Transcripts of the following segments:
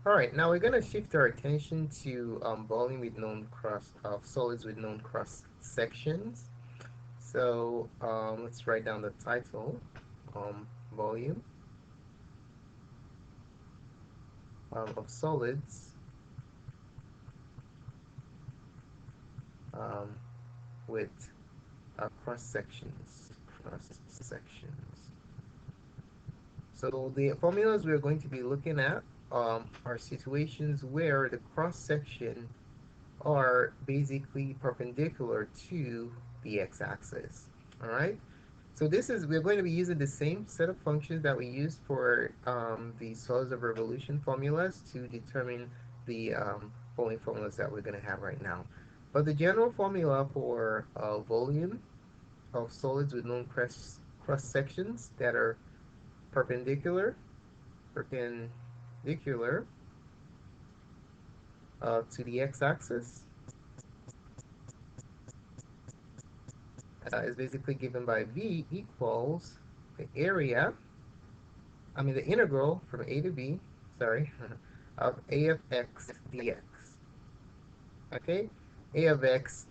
All right, now we're going to shift our attention to volume with known cross of solids with known cross sections. So let's write down the title, volume of solids um, with cross sections. Cross sections. So the formulas we're going to be looking at are situations where the cross section are basically perpendicular to the x-axis. All right. So we're going to be using the same set of functions that we used for the solids of revolution formulas to determine the following formulas that we're going to have right now. But the general formula for volume of solids with known cross sections that are perpendicular perpendicular to the x-axis is basically given by V equals the area, the integral from A to B, sorry, of A of x dx. Okay? A of x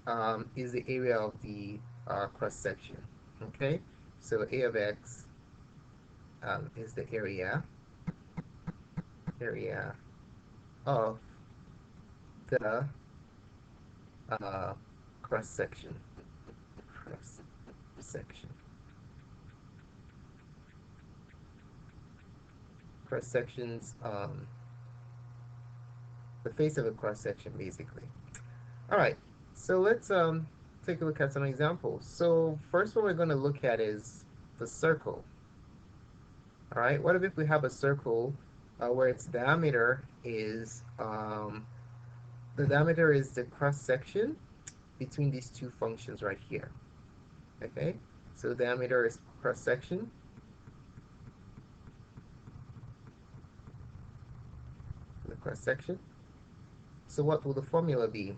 is the area of the cross section. Okay? So A of x is the area of the uh, cross section. Cross section. Cross sections, the face of a cross section, basically. All right, so let's take a look at some examples. So first one we're going to look at is the circle. All right, what if we have a circle where its diameter is the diameter is the cross section between these two functions right here. Okay, so diameter is cross section. The cross section. So what will the formula be?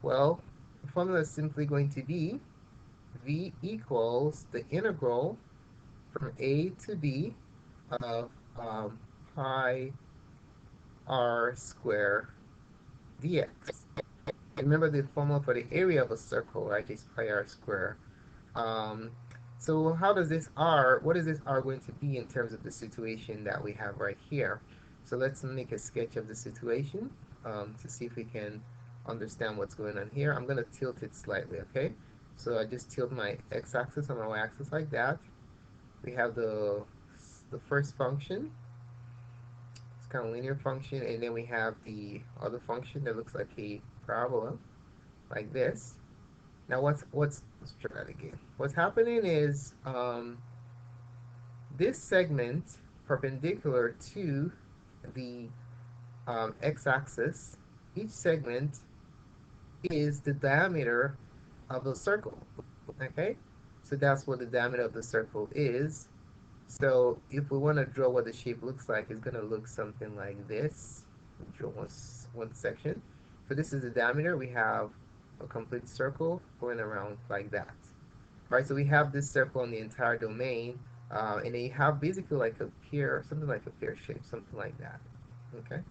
Well, the formula is simply going to be V equals the integral from A to B of pi r square dx. Remember the formula for the area of a circle, right, is pi r square. Um, so what is this r going to be in terms of the situation that we have right here? So let's make a sketch of the situation to see if we can understand what's going on here. I'm going to tilt it slightly, okay? So I just tilt my x-axis and my y-axis like that. We have the first function. It's kind of linear function, and then we have the other function that looks like a parabola, like this. Now let's try that again. What's happening is this segment perpendicular to the x-axis, each segment is the diameter of the circle. Okay, so that's what the diameter of the circle is. So if we want to draw what the shape looks like, it's going to look something like this. Draw one section. So this is the diameter. We have a complete circle going around like that. Right, so we have this circle on the entire domain, and then you have basically like a pear, something like a pear shape, something like that. Okay,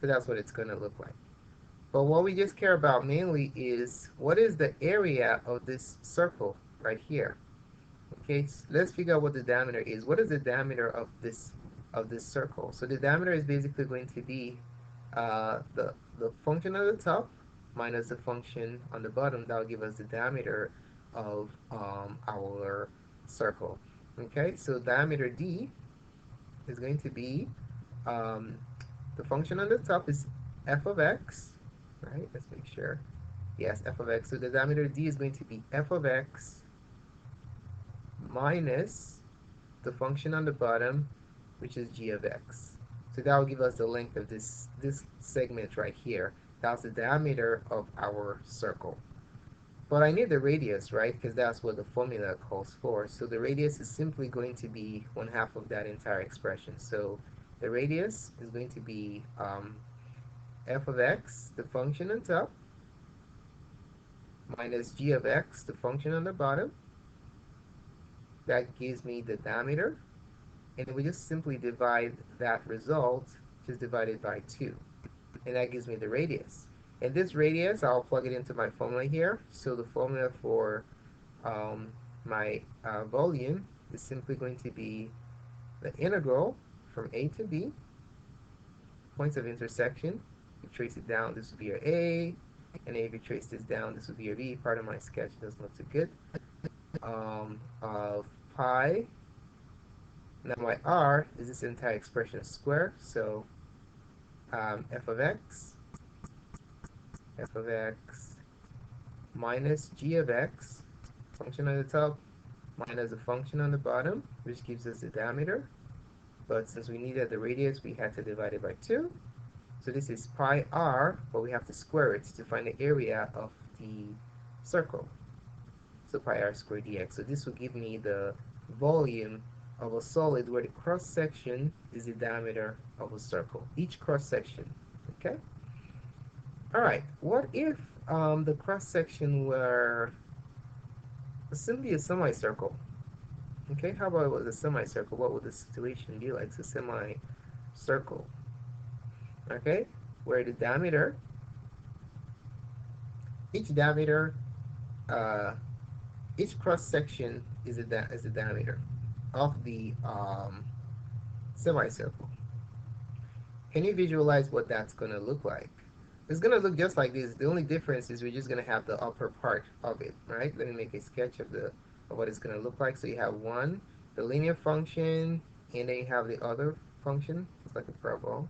so that's what it's going to look like. But what we just care about mainly is what is the area of this circle right here. Okay, so let's figure out what the diameter is. What is the diameter of this circle? So the diameter is basically going to be the function at the top minus the function on the bottom. That will give us the diameter of our circle. Okay, so diameter d is going to be um, the function on the top is f of x, right? Let's make sure. Yes, f of x. So the diameter d is going to be f of x minus the function on the bottom, which is g of x. So that will give us the length of this segment right here. That's the diameter of our circle. But I need the radius, right? Because that's what the formula calls for. So the radius is simply going to be 1/2 of that entire expression. So the radius is going to be f of x, the function on top, minus g of x, the function on the bottom. That gives me the diameter. And we just simply divide that result just divide it by 2. And that gives me the radius. And this radius, I'll plug it into my formula here. So the formula for my volume is simply going to be the integral from a to b, points of intersection. You trace it down, this would be your A, and if you trace this down, this would be your B. Part of my sketch doesn't look too good. Of pi. Now my r is this entire expression square, so f of x minus g of x, function on the top, minus a function on the bottom, which gives us the diameter. But since we needed the radius, we had to divide it by 2. So this is pi r, but we have to square it to find the area of the circle. So pi r squared dx. So this will give me the volume of a solid where the cross section is the diameter of a circle. Each cross section. Okay? Alright, what if the cross section were simply a semicircle? Okay, how about it was a semicircle? What would the situation be like? It's a semicircle. Okay, where the diameter, each diameter, each cross section is a diameter of the semicircle. Can you visualize what that's going to look like? It's going to look just like this. The only difference is we're just going to have the upper part of it, right? Let me make a sketch of what it's going to look like. So you have one, the linear function, and then you have the other function. It's like a parabola.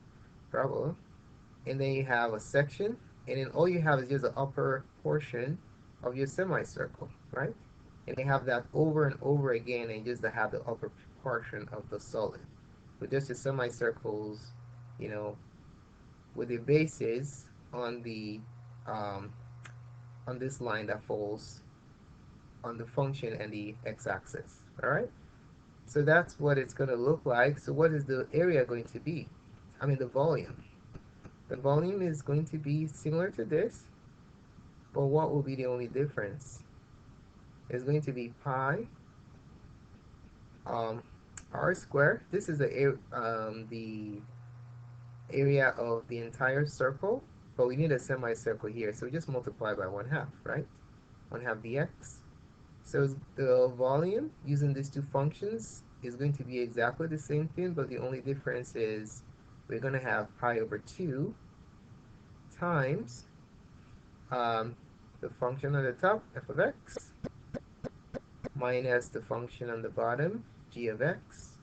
And then you have a section, and then all you have is just the upper portion of your semicircle, right? And they have that over and over again, and just to have the upper portion of the solid. With just the semicircles, you know, with the bases on the on this line that falls on the function and the x-axis. All right. So that's what it's going to look like. So what is the area going to be? I mean the volume. The volume is going to be similar to this, but what will be the only difference? It's going to be pi r squared. This is the area of the entire circle, but we need a semicircle here, so we just multiply by 1/2, right? 1/2 dx. So the volume using these two functions is going to be exactly the same thing, but the only difference is we're going to have pi over 2 times the function on the top, f of x, minus the function on the bottom, g of x.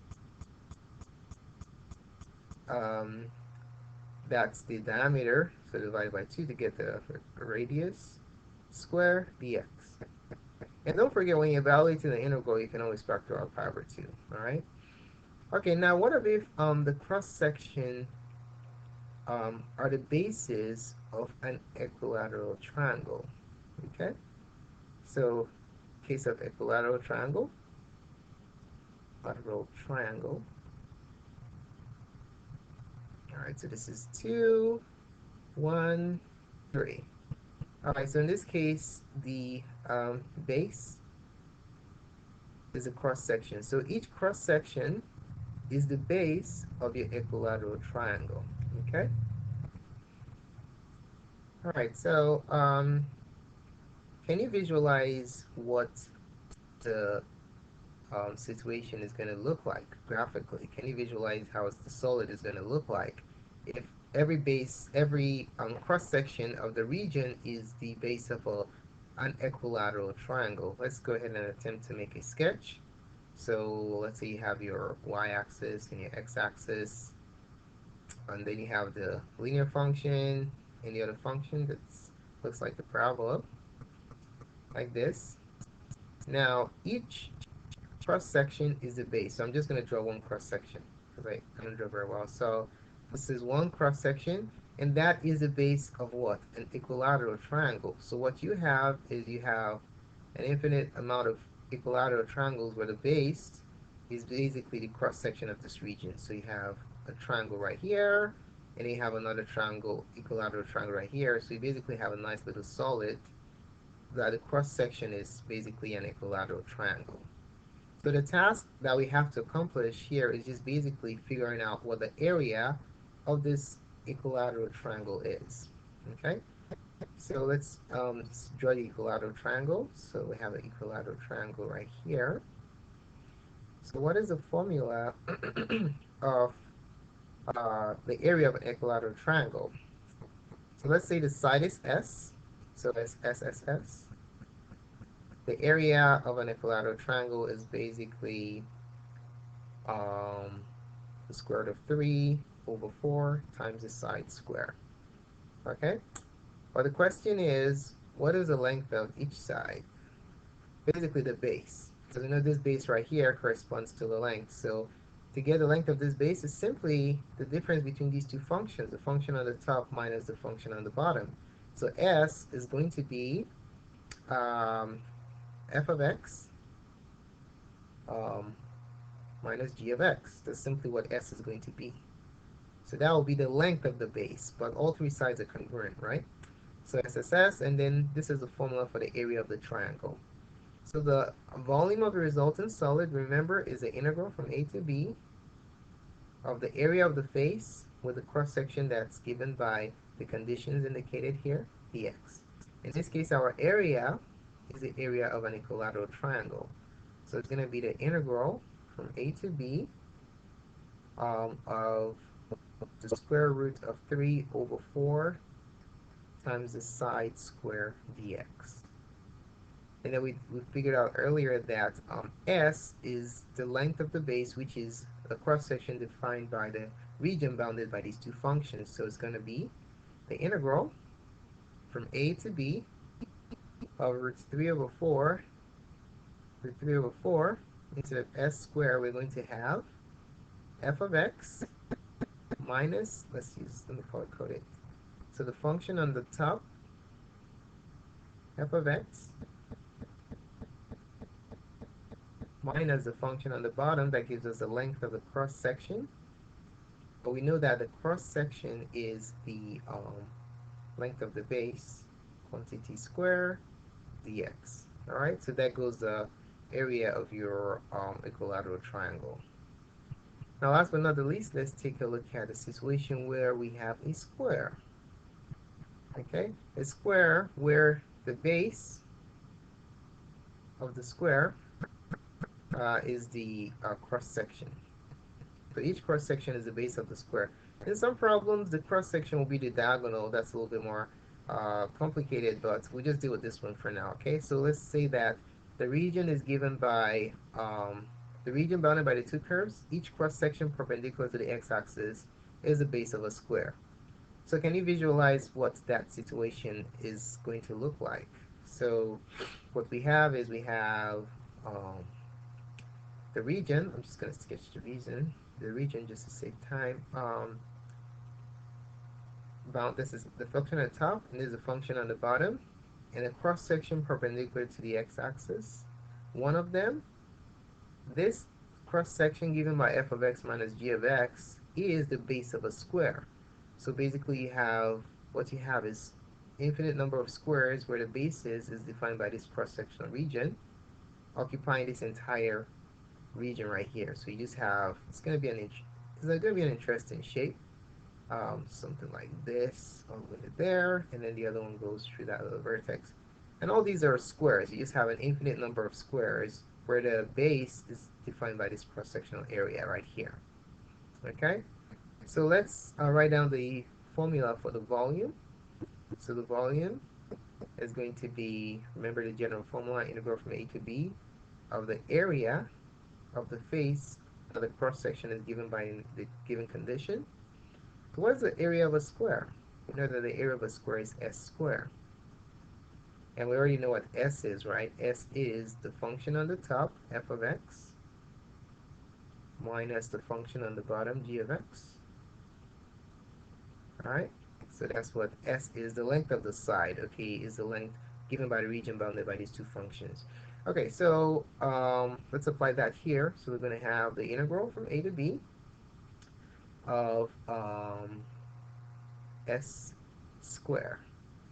That's the diameter, so divide by 2 to get the radius, square dx. And don't forget, when you're evaluating the integral, you can always factor out pi over 2, alright? Okay, now what if the cross-section are the bases of an equilateral triangle? Okay, so case of equilateral triangle, Alright, so this is 2, 1, 3. Alright, so in this case, the base is a cross-section. So each cross-section is the base of your equilateral triangle. Okay? Alright, so can you visualize what the situation is going to look like graphically? Can you visualize how the solid is going to look like if every cross-section of the region is the base of an equilateral triangle? Let's go ahead and attempt to make a sketch. So let's say you have your y-axis and your x-axis, and then you have the linear function and the other function that looks like the parabola, like this. Now each cross-section is the base. So I'm just going to draw one cross-section because I don't draw very well. So this is one cross-section, and that is the base of what? An equilateral triangle. So what you have is you have an infinite amount of equilateral triangles where the base is basically the cross-section of this region. So you have a triangle right here, and you have another triangle, equilateral triangle right here. So you basically have a nice little solid that the cross-section is basically an equilateral triangle. So the task that we have to accomplish here is just basically figuring out what the area of this equilateral triangle is. Okay, so let's draw the equilateral triangle. So we have an equilateral triangle right here. So what is the formula of the area of an equilateral triangle? So let's say the side is S, so it's SSS. The area of an equilateral triangle is basically um, the square root of 3 over 4 times the side square. Okay? But the question is, what is the length of each side? Basically the base. So we know this base right here corresponds to the length. So to get the length of this base is simply the difference between these two functions, the function on the top minus the function on the bottom. So S is going to be um, f of x um, minus g of x. That's simply what S is going to be. So that will be the length of the base, but all three sides are congruent, right? So SSS, and then this is the formula for the area of the triangle. So the volume of the resultant solid, remember, is the integral from A to B of the area of the face with the cross-section that's given by the conditions indicated here, dx. In this case, our area is the area of an equilateral triangle. So it's going to be the integral from A to B of the square root of 3 over 4 times the side square dx. And then we figured out earlier that S is the length of the base, which is the cross-section defined by the region bounded by these two functions. So it's going to be the integral from A to B of root 3 over 4, root 3 over 4, instead of S squared, we're going to have f of x minus, let me color code it. So the function on the top, f of x, minus the function on the bottom that gives us the length of the cross section. But we know that the cross section is the length of the base, quantity square dx. All right, so that goes the area of your equilateral triangle. Now, last but not the least, let's take a look at a situation where we have a square. Okay, a square where the base of the square is the cross section. So each cross section is the base of the square. In some problems, the cross section will be the diagonal. That's a little bit more complicated, but we'll just deal with this one for now. Okay, so let's say that the region is given by the region bounded by the two curves. Each cross section perpendicular to the x-axis is the base of a square. So can you visualize what that situation is going to look like? So what we have is we have the region. I'm just going to sketch the region just to save time. This is the function at the top, and this is a function on the bottom, and a cross section perpendicular to the x-axis. One of them, this cross section given by f of x minus g of x is the base of a square. So basically what you have is infinite number of squares where the base is defined by this cross-sectional region occupying this entire region right here. So you just have, it's going to be an interesting shape. Something like this over there, and then the other one goes through that little vertex. And all these are squares. You just have an infinite number of squares where the base is defined by this cross-sectional area right here. Okay? So let's write down the formula for the volume. So the volume is going to be, remember the general formula, integral from A to B of the area of the face of the cross-section is given by the given condition. So what is the area of a square? We know that the area of a square is S squared. And we already know what S is, right? S is the function on the top, f of x, minus the function on the bottom, g of x. Alright? So that's what S is, the length of the side, okay, is the length given by the region bounded by these two functions. Okay, so let's apply that here. So we're going to have the integral from A to B of S squared,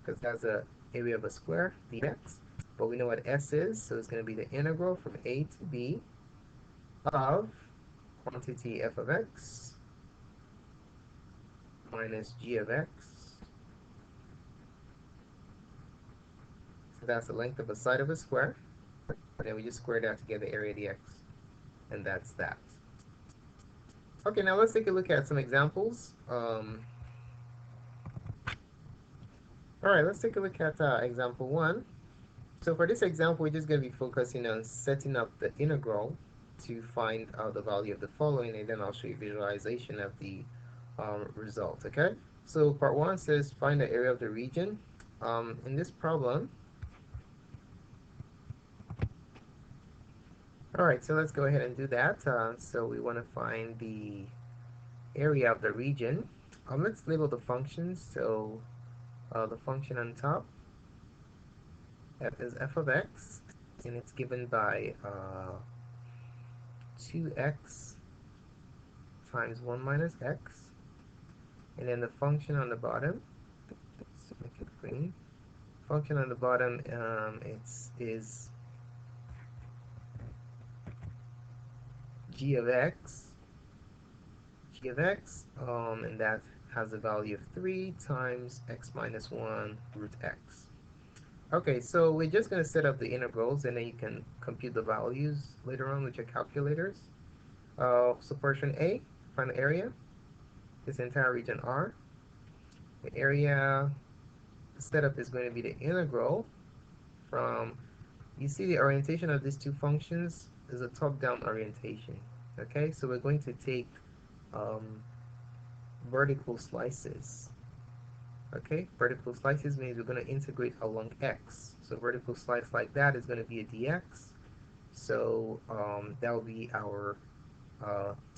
because that's the area of a square, dx. But we know what S is, so it's going to be the integral from A to B of quantity f of x minus g of x. So that's the length of a side of a square. And then we just square that to get the area of the x. And that's that. Okay, now let's take a look at some examples. All right, let's take a look at example 1. So for this example, we're just going to be focusing on setting up the integral to find out the value of the following, and then I'll show you visualization of the result, okay? So part 1 says find the area of the region. In this problem, all right, so let's go ahead and do that. So we want to find the area of the region. Let's label the functions. So the function on top is f of x, and it's given by 2x times 1 minus x. And then the function on the bottom, let's make it green. Function on the bottom is g of x, and that has a value of 3 times x minus 1 root x. Okay, so we're just going to set up the integrals, and then you can compute the values later on with your calculators. So portion A, find the area. This entire region R. The area setup is going to be the integral from, you see the orientation of these two functions is a top-down orientation. Okay, so we're going to take vertical slices. Okay, vertical slices means we're going to integrate along x. So vertical slice like that is going to be a dx. So that will be our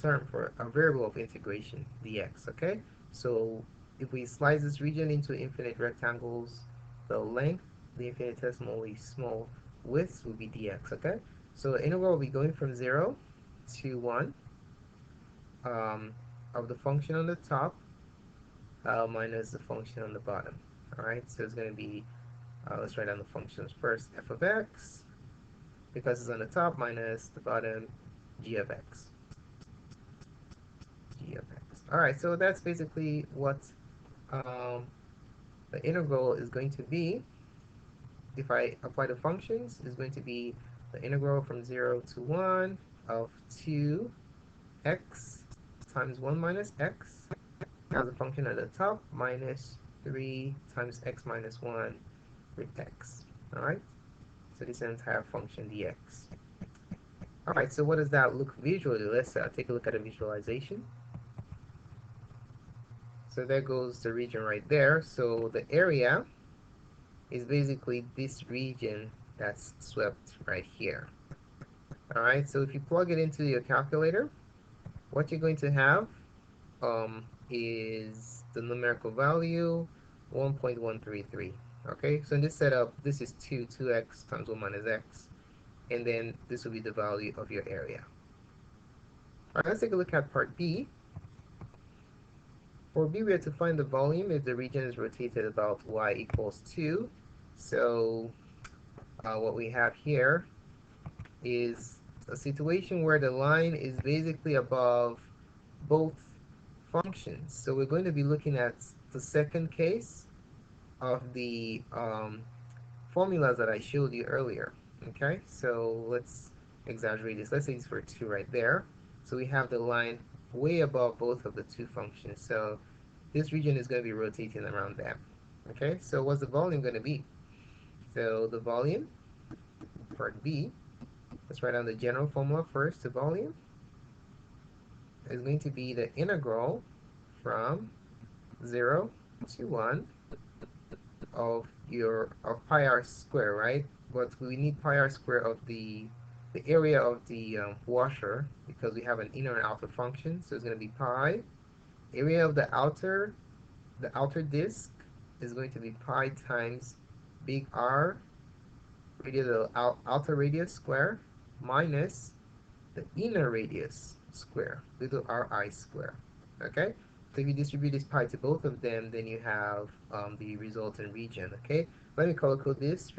term for a variable of integration, dx. Okay, so if we slice this region into infinite rectangles, the length, the infinitesimally small width will be dx. Okay, so the integral will be going from 0 to 1 of the function on the top minus the function on the bottom. All right, so it's going to be, let's write down the functions first. F of x, because it's on the top, minus the bottom, g of x. All right, so that's basically what the integral is going to be. If I apply the functions, is going to be the integral from 0 to 1 of 2x times 1 minus x as a function at the top, minus 3 times x minus 1 root x. All right, so this entire function dx. All right, so what does that look visually? Let's take a look at a visualization. So there goes the region right there. So the area is basically this region that's swept right here. All right, so if you plug it into your calculator, what you're going to have is the numerical value 1.133. Okay, so in this setup, this is 2x times 1 minus x, and then this will be the value of your area. All right, let's take a look at part B. For B, we have to find the volume if the region is rotated about y equals 2. So what we have here is a situation where the line is basically above both functions. So we're going to be looking at the second case of the formulas that I showed you earlier. Okay, so let's exaggerate this. Let's say it's for 2 right there. So we have the line way above both of the two functions. So this region is going to be rotating around them. Okay, so what's the volume going to be? So the volume, part B, let's write down the general formula first. The volume is going to be the integral from 0 to 1 of pi r square, right? But we need pi r square of the area of the washer, because we have an inner and outer function. So it's going to be pi. Area of the outer disk is going to be pi times big R, the outer radius square, minus the inner radius square, little ri square. Okay, so if you distribute this pi to both of them, then you have the resultant region. Okay, let me color code this.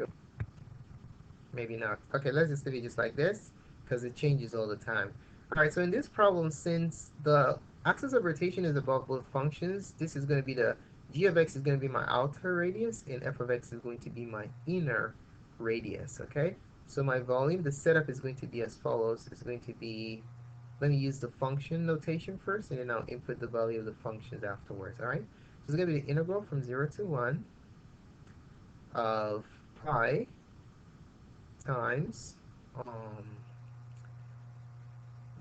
Maybe not. Okay, let's just leave it just like this, because it changes all the time. All right, so in this problem, since the axis of rotation is above both functions. This is going to be the g of x is going to be my outer radius, and f of x is going to be my inner radius, okay? So my volume, the setup is going to be as follows. It's going to be, let me use the function notation first, and then I'll input the value of the functions afterwards, all right? So it's going to be the integral from 0 to 1 of pi times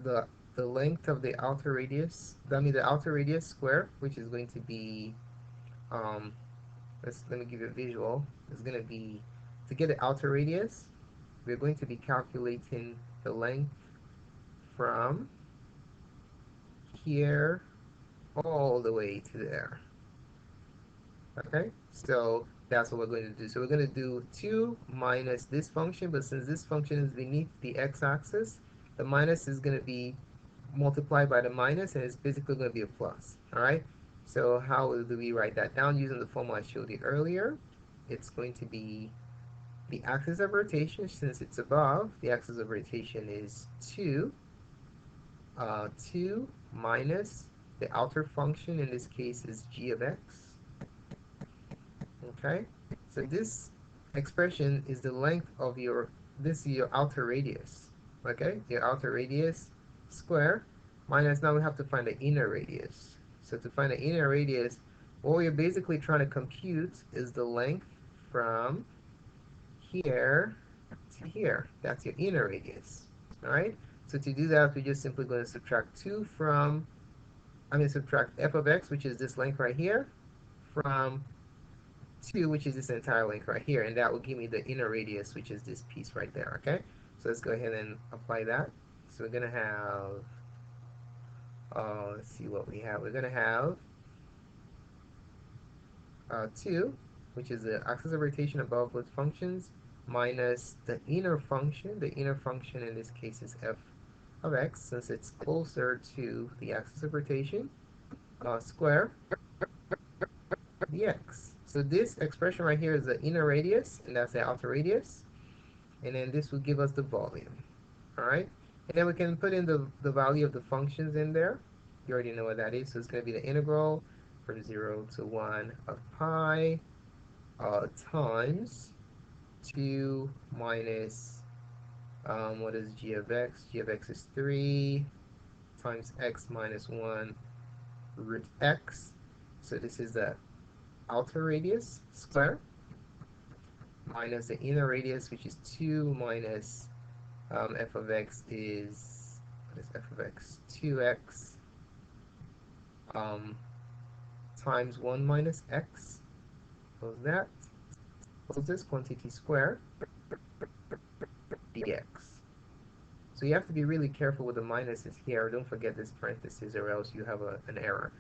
the the length of the outer radius, that means the outer radius square, which is going to be, um, let me give you a visual. It's going to be, to get the outer radius, we're going to be calculating the length from here all the way to there. Okay, so that's what we're going to do. So we're going to do 2 minus this function, but since this function is beneath the x-axis, the minus is going to be multiplied by the minus, and it's basically going to be a plus. All right, so how do we write that down? Using the formula I showed you earlier, it's going to be the axis of rotation. Since it's above, the axis of rotation is 2 minus the outer function, in this case is g of x. Okay, so this expression is the length of your, this is your outer radius. Okay, your outer radius square minus, now we have to find the inner radius. So to find the inner radius, what we're basically trying to compute is the length from here to here. That's your inner radius. All right, so to do that, we're just simply going to subtract 2 from, subtract f of x, which is this length right here, from 2, which is this entire length right here, and that will give me the inner radius, which is this piece right there, okay? So let's go ahead and apply that. So we're going to have, let's see what we have. We're going to have 2, which is the axis of rotation above both functions, minus the inner function. The inner function in this case is f of x, since it's closer to the axis of rotation, square dx. So this expression right here is the inner radius, and that's the outer radius. And then this will give us the volume. All right? And then we can put in the value of the functions in there. You already know what that is. So it's going to be the integral from 0 to 1 of pi times 2 minus, what is g of x? G of x is 3 times x minus 1 root x. So this is the outer radius square minus the inner radius, which is 2 minus f of x is, what is f of x? 2x times 1 minus x. Close that. Close this, quantity square dx. So you have to be really careful with the minuses here. Don't forget this parenthesis, or else you have an error.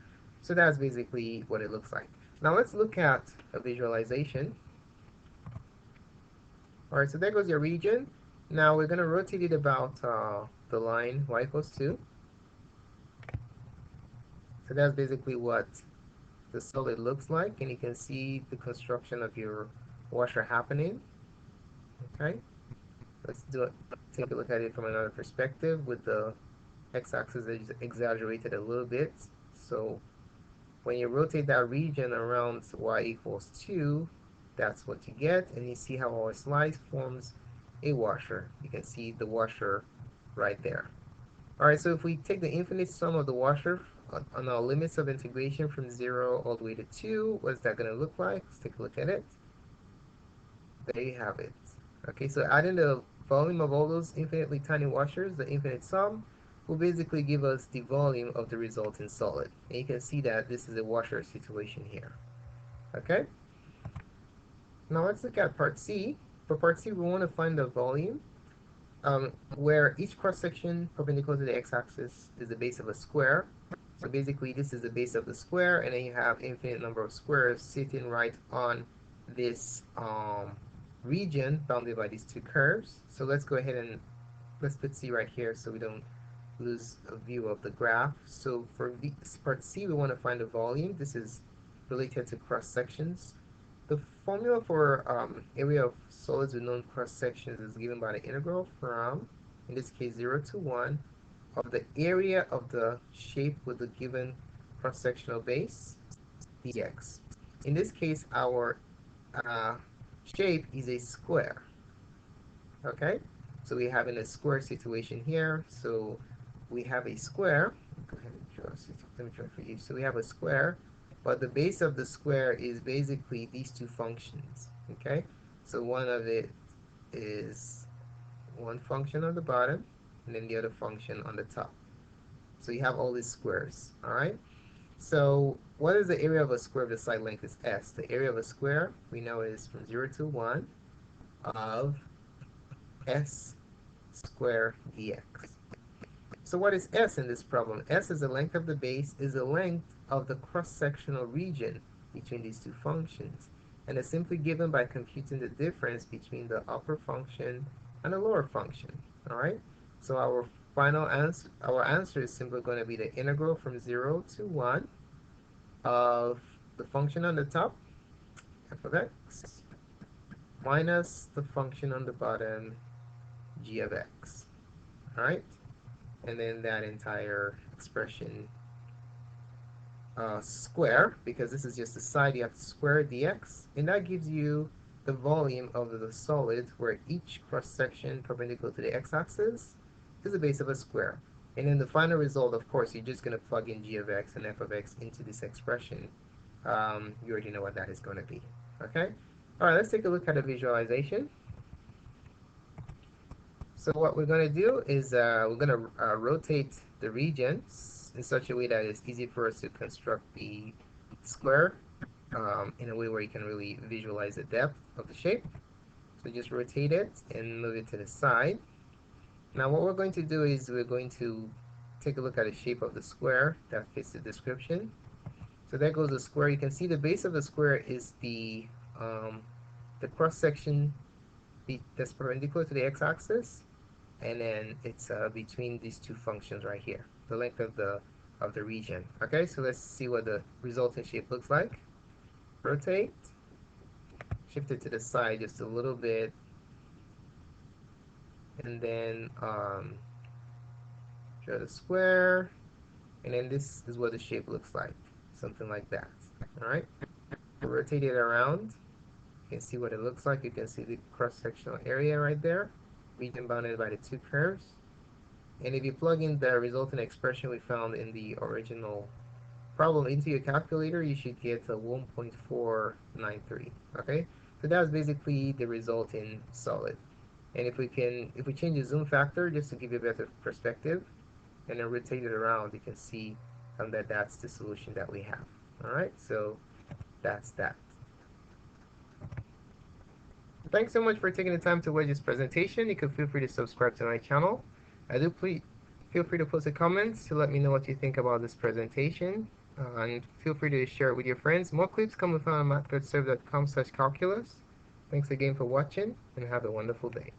So that's basically what it looks like. Now let's look at a visualization. All right, so there goes your region. Now we're going to rotate it about the line y equals 2. So that's basically what the solid looks like, and you can see the construction of your washer happening. Okay, let's do it. Take a look at it from another perspective with the x-axis exaggerated a little bit. So when you rotate that region around y equals 2, that's what you get, and you see how our slice forms a washer. You can see the washer right there. All right, so if we take the infinite sum of the washer on our limits of integration from 0 all the way to 2, what's that going to look like? Let's take a look at it. There you have it. Okay, so adding the volume of all those infinitely tiny washers, the infinite sum, will basically give us the volume of the resulting solid. And you can see that this is a washer situation here. Okay? Now let's look at part C. For part C, we want to find the volume where each cross-section perpendicular to the x-axis is the base of a square. So basically, this is the base of the square, and then you have infinite number of squares sitting right on this region bounded by these two curves. So let's go ahead and let's put C right here so we don't lose a view of the graph. So for part C, we want to find the volume. This is related to cross sections. The formula for area of solids with known cross sections is given by the integral from, in this case, 0 to 1 of the area of the shape with the given cross-sectional base, dx. In this case, our shape is a square. Okay, so we have in a square situation here. So we have a square. Go ahead and draw. Let me draw for you. So we have a square, but the base of the square is basically these two functions. Okay, so one of it is one function on the bottom, and then the other function on the top. So you have all these squares. All right. So what is the area of a square if the side length is s? The area of a square we know is from 0 to 1 of s squared dx. So what is s in this problem? S is the length of the base, is the length of the cross-sectional region between these two functions. And it's simply given by computing the difference between the upper function and the lower function. All right? So our answer is simply going to be the integral from 0 to 1 of the function on the top, f of x, minus the function on the bottom, g of x. All right? And then that entire expression square, because this is just the side, you have to square dx, and that gives you the volume of the solid where each cross-section perpendicular to the x-axis is the base of a square. And in the final result, of course, you're just going to plug in g of x and f of x into this expression. You already know what that is going to be. Okay? All right, let's take a look at a visualization. So what we're going to do is we're going to rotate the regions in such a way that it's easy for us to construct the square in a way where you can really visualize the depth of the shape. So just rotate it and move it to the side. Now what we're going to do is we're going to take a look at the shape of the square that fits the description. So there goes the square. You can see the base of the square is the cross-section that's perpendicular to the x-axis, and then it's between these two functions right here, the length of the region. Okay, so let's see what the resulting shape looks like. Rotate, shift it to the side just a little bit, and then draw the square, and then this is what the shape looks like, something like that. All right, rotate it around. You can see what it looks like. You can see the cross-sectional area right there, region bounded by the two curves. And if you plug in the resulting expression we found in the original problem into your calculator, you should get a 1.493. Okay, so that's basically the resulting solid. And if we change the zoom factor just to give you a better perspective, and then rotate it around, you can see that that's the solution that we have. All right, so that's that. Thanks so much for taking the time to watch this presentation. You can feel free to subscribe to my channel. Please feel free to post a comment to let me know what you think about this presentation. And feel free to share it with your friends. More clips coming from math.serve.com/calculus. Thanks again for watching, and have a wonderful day.